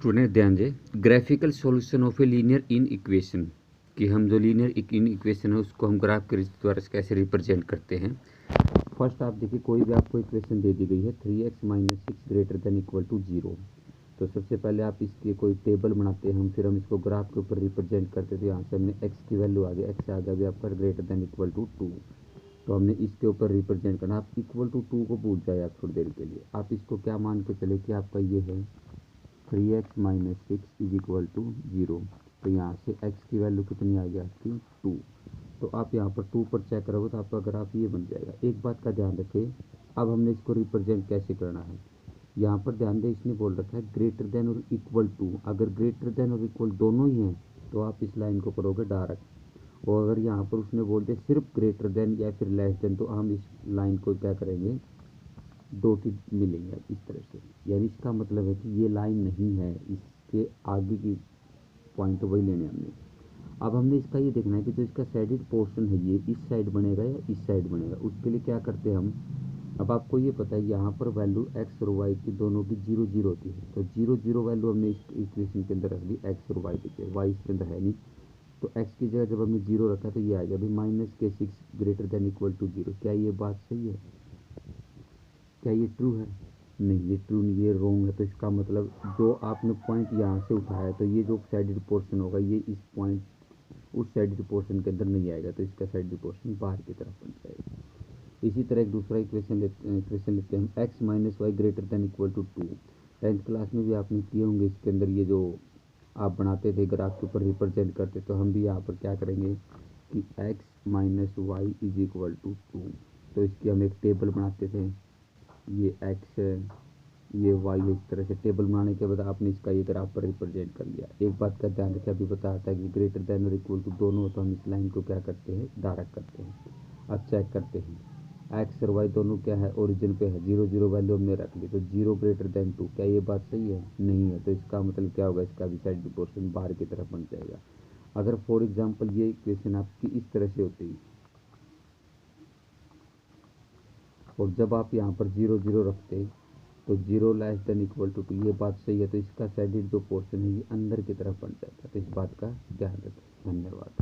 Student ध्यान दें, graphical solution of a linear in equation कि हम जो लीनियर इन इक्वेशन है उसको हम ग्राफ के द्वारा कैसे रिप्रेजेंट करते हैं। फर्स्ट आप देखिए, कोई भी आपको इक्वेशन दे दी गई है 3x - 6 greater than equal to 0। तो सबसे पहले आप इसके कोई टेबल बनाते हैं, फिर हम इसको ग्राफ के ऊपर रिप्रेजेंट करते थे। यहाँ से हमने x की वैल्यू आ गया, x आ गया अभी आपका ग्रेटर देन इक्वल टू 2। तो हमने इसके ऊपर रिप्रेजेंट करना। आप इक्वल टू 2 को भूल जाए आप थोड़ी देर के लिए, आप इसको क्या मान के चले कि आपका ये है 3x - 6 इज इक्वल टू 0। तो यहाँ से x की वैल्यू कितनी आ गई आपकी 2। तो आप यहाँ पर 2 पर चेक करोगे तो आपका ग्राफ ये बन जाएगा। एक बात का ध्यान रखें, अब हमने इसको रिप्रेजेंट कैसे करना है। यहाँ पर ध्यान दें, इसने बोल रखा है ग्रेटर देन और इक्वल टू। अगर ग्रेटर देन और इक्वल दोनों ही हैं तो आप इस लाइन को करोगे डायरेक्ट, और अगर यहाँ पर उसने बोल दिया सिर्फ ग्रेटर देन या फिर लेस देन, तो हम इस लाइन को क्या करेंगे, डॉटेड मिलेंगे इस तरह से। यानी इसका मतलब है कि ये लाइन नहीं है, इसके आगे की पॉइंट वही लेने हमने। अब हमने इसका ये देखना है कि जो इसका साइडेड पोर्शन है ये इस साइड बनेगा या इस साइड बनेगा। उसके लिए क्या करते हैं हम, अब आपको ये पता है यहाँ पर वैल्यू x और y की दोनों की 0 0 होती है। तो 0 0 वैल्यू हमने इस इक्वेशन के अंदर रख दी, x और y की। y इसके अंदर है नहीं, तो x की जगह जब हमने 0 रखा तो ये आ गया अभी -6 ग्रेटर देन इक्वल टू 0। क्या ये बात सही है? क्या ये ट्रू है? नहीं, ये ट्रू नहीं, ये रॉन्ग है। तो इसका मतलब जो आपने पॉइंट यहाँ से उठाया है तो ये जो साइडेड पोर्शन होगा ये इस पॉइंट उस साइडेड पोर्शन के अंदर नहीं आएगा, तो इसका साइडेड पोर्शन बाहर की तरफ बन जाएगा। इसी तरह एक दूसरा इक्वेशन लेते हैं हम, x - y greater than equal to 2। 10th class में भी आपने किए होंगे। इसके अंदर ये जो आप बनाते थे ग्राफ के ऊपर रिप्रेजेंट करते, तो हम भी यहाँ पर क्या करेंगे कि x - y is equal to 2। तो इसकी हम एक टेबल बनाते थे, ये x है, ये y है। इस तरह से टेबल बनाने के बाद आपने इसका ये ग्राफ पर रिप्रेजेंट कर लिया। एक बात का ध्यान रखें, अभी बताया था कि ग्रेटर देन और इक्वल टू दोनों हो तो हम इस लाइन को क्या करते हैं, डायरेक्ट करते हैं। अब चेक करते हैं, x और y दोनों क्या है, ओरिजिन पे है। 0 0 वैल्यू हमने रख ली, तो 0 ग्रेटर देन 2। क्या ये बात सही है? नहीं है। तो इसका मतलब क्या होगा, इसका भी साइड पोर्शन बाहर की तरफ बन जाएगा। अगर फॉर एग्जाम्पल ये इक्वेशन आपकी इस तरह से होती और जब आप यहाँ पर 0 0 रखते तो 0 लेस देन इक्वल टू 2, ये बात सही है। तो इसका साइडेड जो पोर्शन है ये अंदर की तरफ बन जाता है। तो इस बात का ध्यान रखें। धन्यवाद।